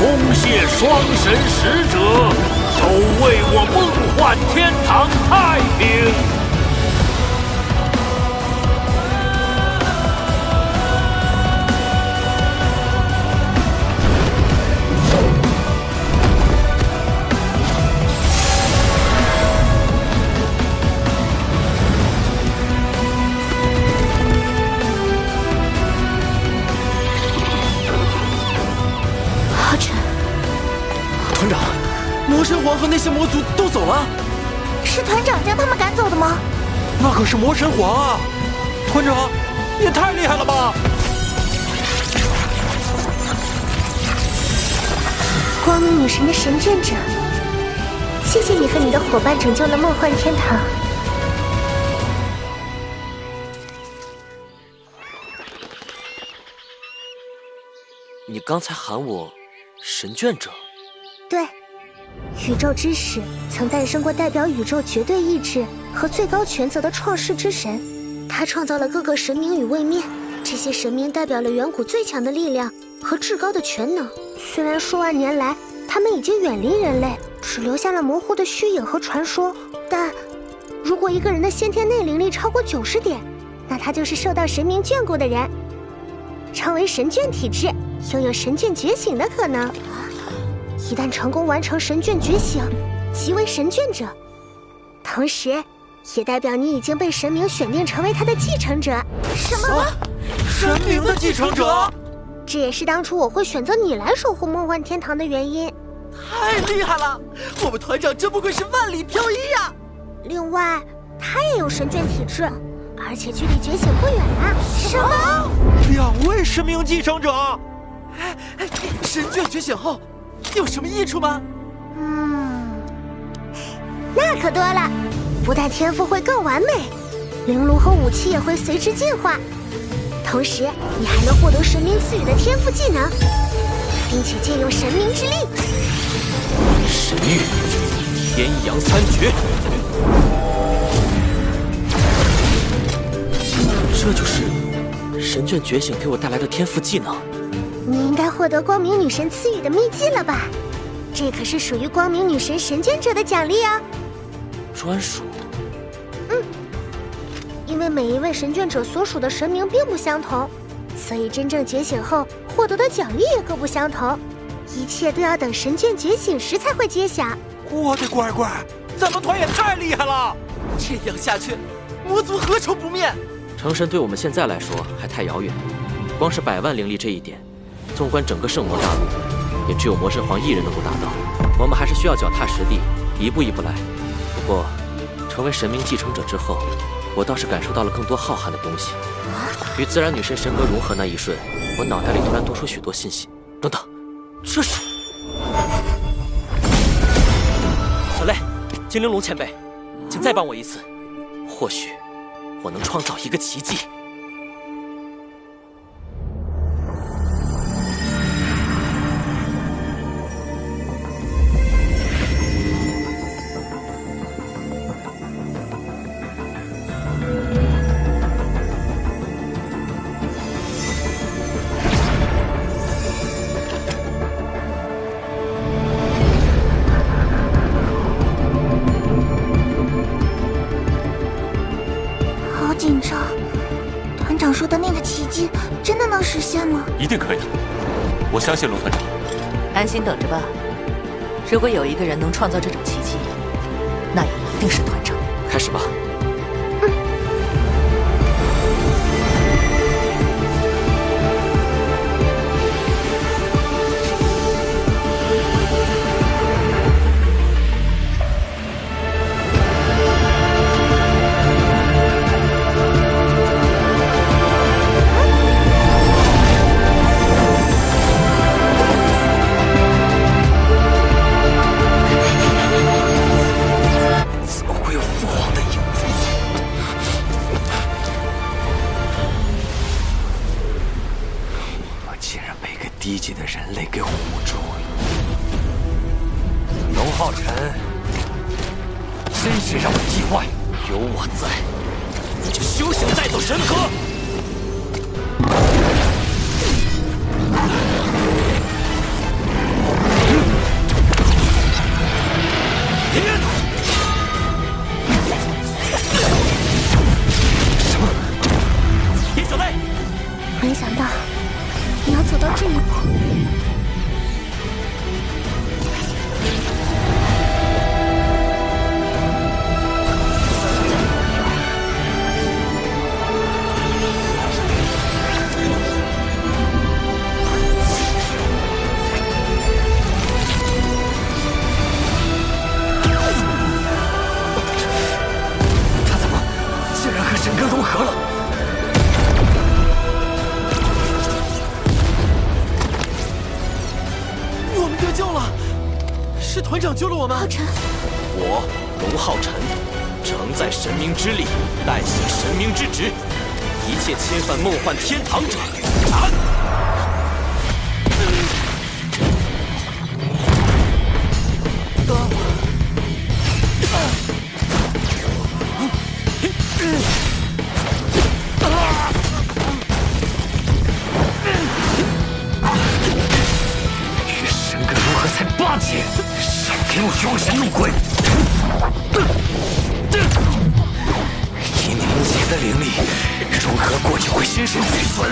恭谢双神使者，守卫我梦幻天堂太平。 团长，魔神皇和那些魔族都走了，是团长将他们赶走的吗？那可是魔神皇啊！团长，也太厉害了吧！光明女神的神眷者，谢谢你和你的伙伴拯救了梦幻天堂。你刚才喊我神眷者？ 对，宇宙之始曾诞生过代表宇宙绝对意志和最高权责的创世之神，他创造了各个神明与位面，这些神明代表了远古最强的力量和至高的全能。虽然数万年来他们已经远离人类，只留下了模糊的虚影和传说，但如果一个人的先天内灵力超过90点，那他就是受到神明眷顾的人，成为神眷体质，拥有神眷觉醒的可能。 一旦成功完成神眷觉醒，即为神眷者，同时，也代表你已经被神明选定成为他的继承者。什么？神明的继承者？这也是当初我会选择你来守护梦幻天堂的原因。太厉害了！我们团长真不愧是万里挑一呀！另外，他也有神眷体质，而且距离觉醒不远了。什么？2位神明继承者？神眷觉醒后。 有什么益处吗？那可多了，不但天赋会更完美，灵炉和武器也会随之进化，同时你还能获得神明赐予的天赋技能，并且借用神明之力。神域天阳3绝，这就是神眷觉醒给我带来的天赋技能。 你应该获得光明女神赐予的秘技了吧？这可是属于光明女神神眷者的奖励啊！专属？因为每一位神眷者所属的神明并不相同，所以真正觉醒后获得的奖励也各不相同。一切都要等神眷觉醒时才会揭晓。我的乖乖，咱们团也太厉害了！这样下去，魔族何愁不灭？成神对我们现在来说还太遥远，光是100万灵力这一点。 纵观整个圣魔大陆，也只有魔神皇一人能够达到。我们还是需要脚踏实地，一步一步来。不过，成为神明继承者之后，我倒是感受到了更多浩瀚的东西。与自然女神神格融合那一瞬，我脑袋里突然多出许多信息。等等，这是……小雷，精灵龙前辈，请再帮我一次。或许，我能创造一个奇迹。 紧张，团长说的那个奇迹真的能实现吗？一定可以的，我相信龙团长。安心等着吧。如果有一个人能创造这种奇迹，那也一定是团长。开始吧。低级的人类给唬住了。龙浩辰，真是让我气坏！有我在，你就休想带走神河！这一步。他怎么竟然和神歌融合了？我们得救了，是团长救了我们。浩辰，我龙浩辰，承载神明之力，代行神明之职，一切侵犯梦幻天堂者，斩！与神歌如何才8天，少给我装神弄鬼！以你目前的灵力，融合过就会心神俱损。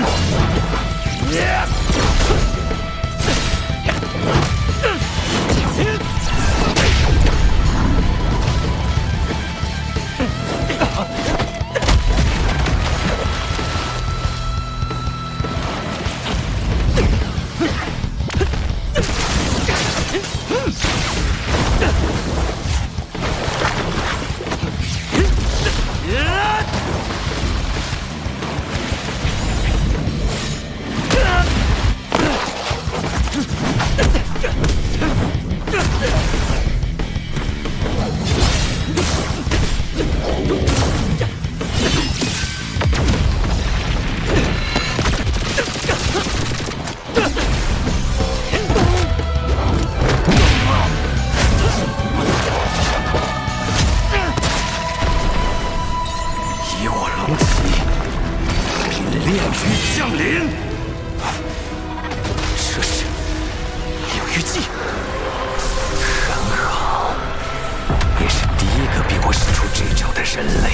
以我龙旗，令炼狱降临。这是有预计，很好，也是第一个比我使出这招的人类。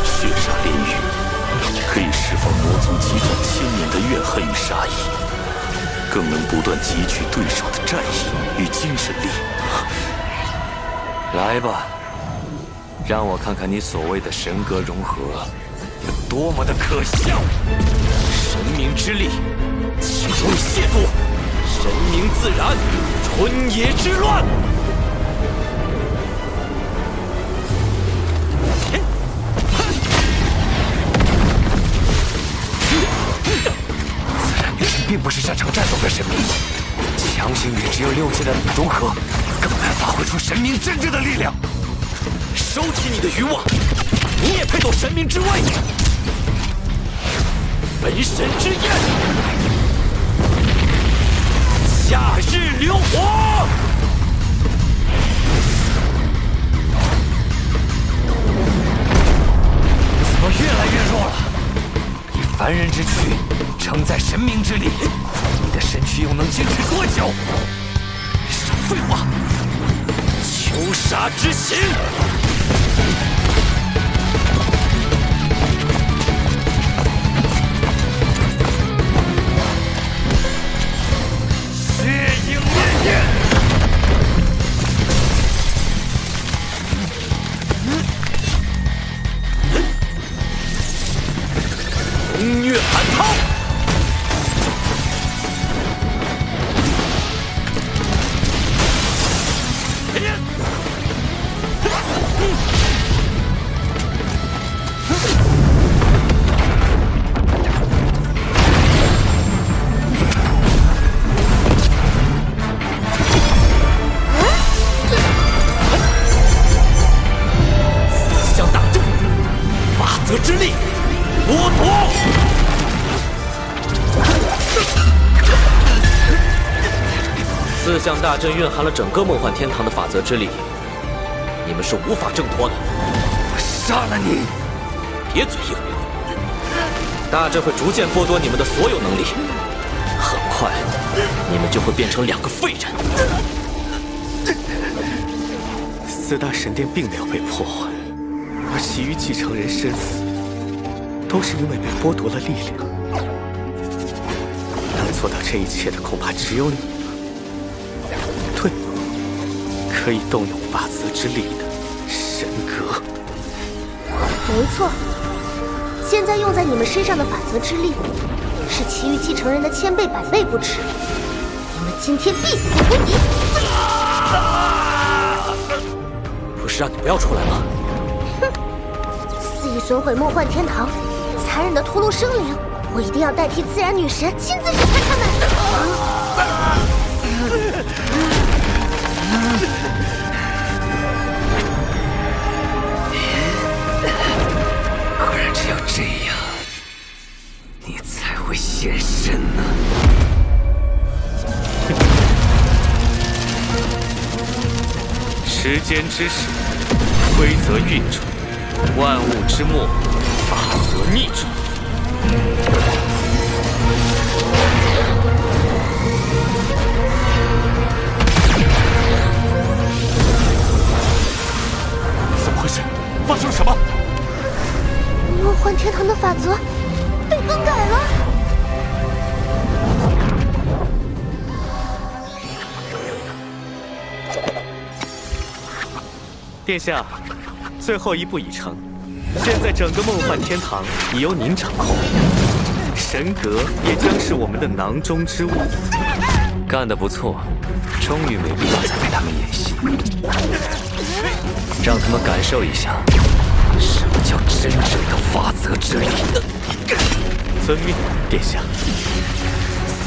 血煞炼狱可以释放魔族积攒1000年的怨恨与杀意，更能不断汲取对手的战意与精神力。来吧，让我看看你所谓的神格融合有多么的可笑！神明之力，岂容你亵渎？神明自然，春野之乱。自然女神并不是擅长战斗的神明，强行与只有6阶的你融合，更难发挥出神明真正的力量。收起你的愚妄，你也配走神明之位？本神之焰，夏日流火！怎么越来越弱了？以凡人之躯承载神明之力，你的身躯又能坚持多久？少废话！求杀之心！血影烈焰！风月寒涛！四象大阵，法则之力，剥夺！四象大阵蕴含了整个梦幻天堂的法则之力，你们是无法挣脱的。我杀了你！别嘴硬，大阵会逐渐剥夺你们的所有能力，很快你们就会变成2个废人。4大神殿并没有被破坏，而其余继承人身死，都是因为被剥夺了力量。能做到这一切的，恐怕只有你了。对，可以动用法则之力的神格。没错，现在用在你们身上的法则之力，是其余继承人的1000倍100倍不止。你们今天必死无疑！不是让你不要出来吗？哼！肆意损毁梦幻天堂，残忍的屠戮生灵，我一定要代替自然女神亲自审判他们！果然只有这样，你才会现身呢。时间之始，规则运转，万物之末，法则逆转。怎么回事？发生了什么？梦幻天堂的法则被更改了。殿下，最后一步已成，现在整个梦幻天堂已由您掌控，神格也将是我们的囊中之物。干得不错，终于没必要再陪他们演戏，让他们感受一下什么叫真正的法则之力。遵命，殿下。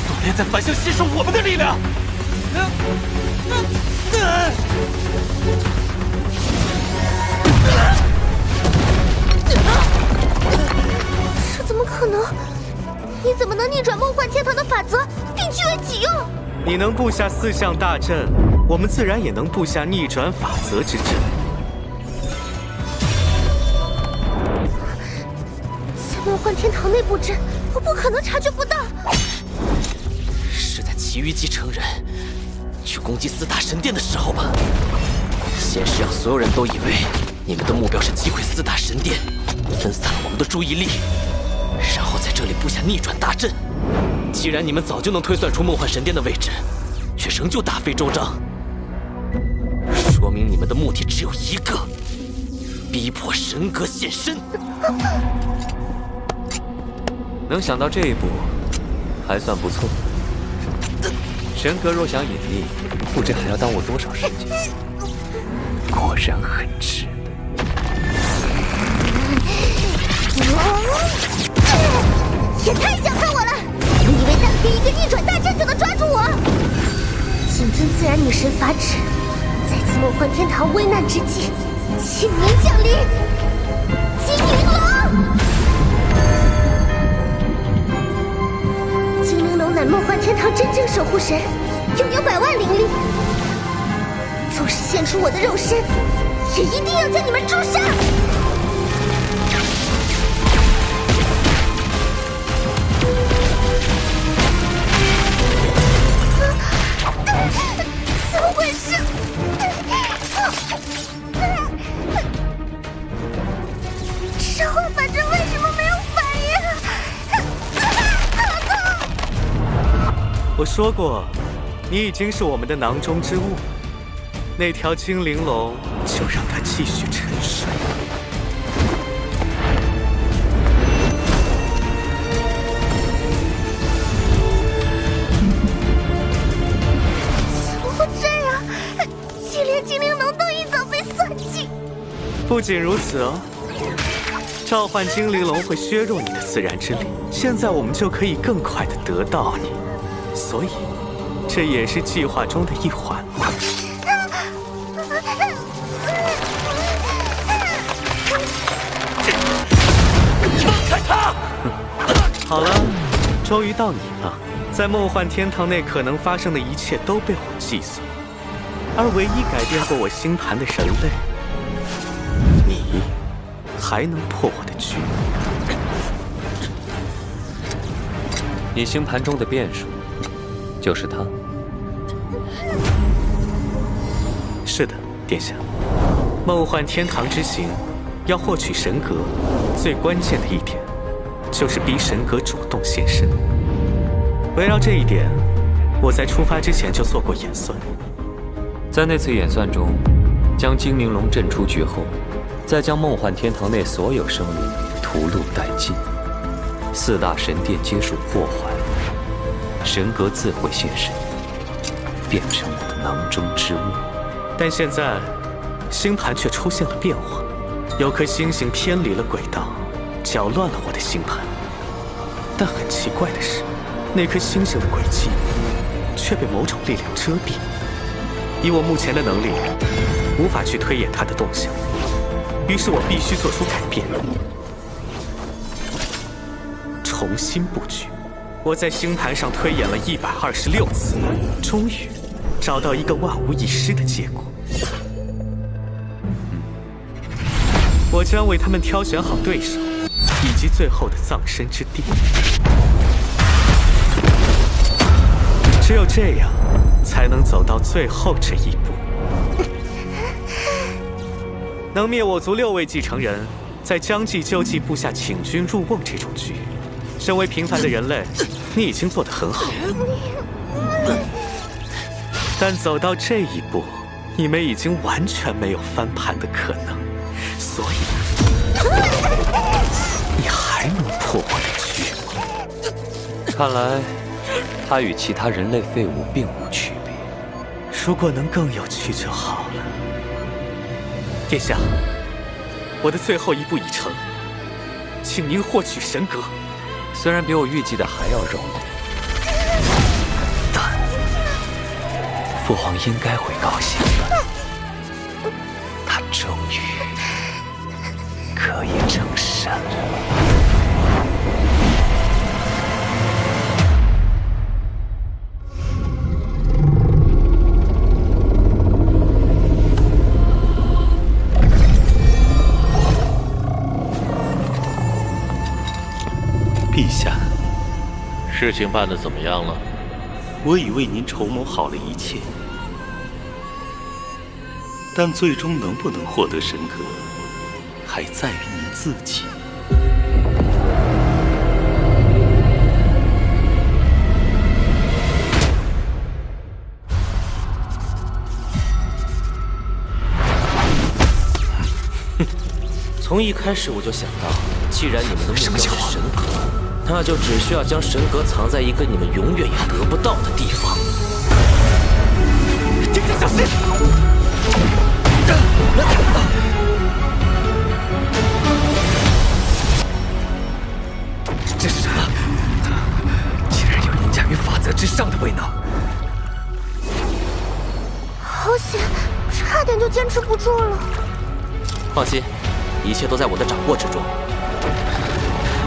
锁链在反向吸收我们的力量。这怎么可能？你怎么能逆转梦幻天堂的法则，并据为己用？你能布下4项大阵，我们自然也能布下逆转法则之阵。在梦幻天堂内布阵，我不可能察觉不到。是在其余继承人去攻击4大神殿的时候吧？先是让所有人都以为你们的目标是击溃4大神殿，分散了我们的注意力，然后在这里布下逆转大阵。既然你们早就能推算出梦幻神殿的位置，却仍旧大费周章，说明你们的目的只有一个：逼迫神格现身。能想到这一步，还算不错。神格若想隐匿，不知还要耽误多少时间。果然很迟。也太小看我了！你以为单凭一个逆转大阵就能抓住我？谨遵自然女神法旨，在此梦幻天堂危难之际，请您降临。精灵龙，精灵龙乃梦幻天堂真正守护神，拥有100万灵力。纵使献出我的肉身，也一定要将你们诛杀！怎么回事？召唤法阵为什么没有反应？我说过，你已经是我们的囊中之物。那条精灵龙，就让它继续沉睡。怎么会这样？就连精灵龙都一早被算计。不仅如此哦，召唤精灵龙会削弱你的自然之力，现在我们就可以更快地得到你，所以这也是计划中的一环。好了，终于到你了。在梦幻天堂内可能发生的一切都被我计算，而唯一改变过我星盘的人类，你还能破我的局？你星盘中的变数，就是他。是的，殿下。梦幻天堂之行，要获取神格，最关键的一点就是逼神格主动现身。围绕这一点，我在出发之前就做过演算。在那次演算中，将精灵龙震出局后，再将梦幻天堂内所有生灵屠戮殆尽，4大神殿皆属破坏，神格自会现身，变成我的囊中之物。但现在，星盘却出现了变化，有颗星星偏离了轨道，搅乱了我的星盘。但很奇怪的是，那颗星星的轨迹却被某种力量遮蔽。以我目前的能力，无法去推演它的动向，于是我必须做出改变，重新布局。我在星盘上推演了126次，终于找到一个万无一失的结果。我将为他们挑选好对手，以及最后的葬身之地。只有这样，才能走到最后这一步。能灭我族6位继承人，在将计就计布下请君入瓮这种局，身为平凡的人类，你已经做得很好。但走到这一步，你们已经完全没有翻盘的可能，所以你还能破我的局吗？看来他与其他人类废物并无区别。如果能更有趣就好了。殿下，我的最后一步已成，请您获取神格。虽然比我预计的还要容易，但父皇应该会高兴的。他终于可以成神了。陛下，事情办得怎么样了？我已为您筹谋好了一切，但最终能不能获得神格，还在于您自己。从一开始我就想到，既然你们的目标是神格，那就只需要将神格藏在一个你们永远也得不到的地方。丁丁，小心！这是什么？竟然有凌驾于法则之上的威能！好险，差点就坚持不住了。放心，一切都在我的掌握之中。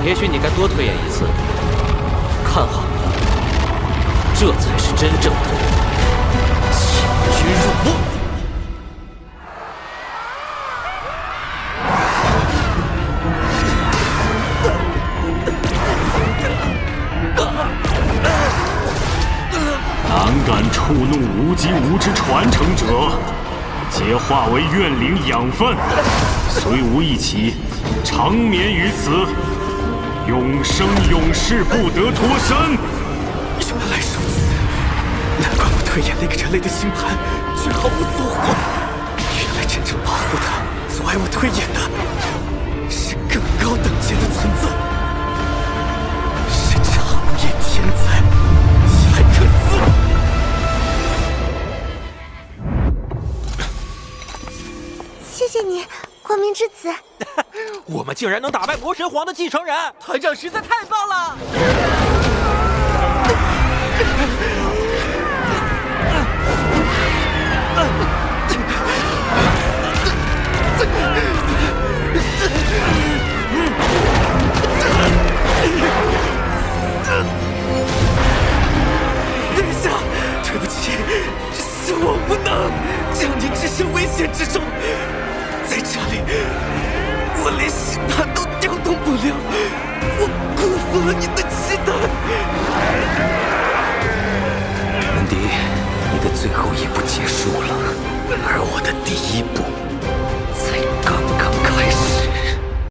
也许你该多推演一次，看好了，这才是真正的请君入瓮。胆敢触怒无极无之传承者，皆化为怨灵养分，虽无一起，长眠于此，永生永世不得脱身。原来如此，难怪我推演那个人类的星盘却毫无所获。原来真正保护他、阻碍我推演的，是更高等级的存在，是长夜天才莱克斯。谢谢你，光明之子。我们竟然能打败魔神皇的继承人，团长实在太棒了！殿下，对不起，是我无能，将您置身危险之中。在这里，我连星盘都调动不了，我辜负了您的期待。文迪，你的最后一步结束了，而我的第一步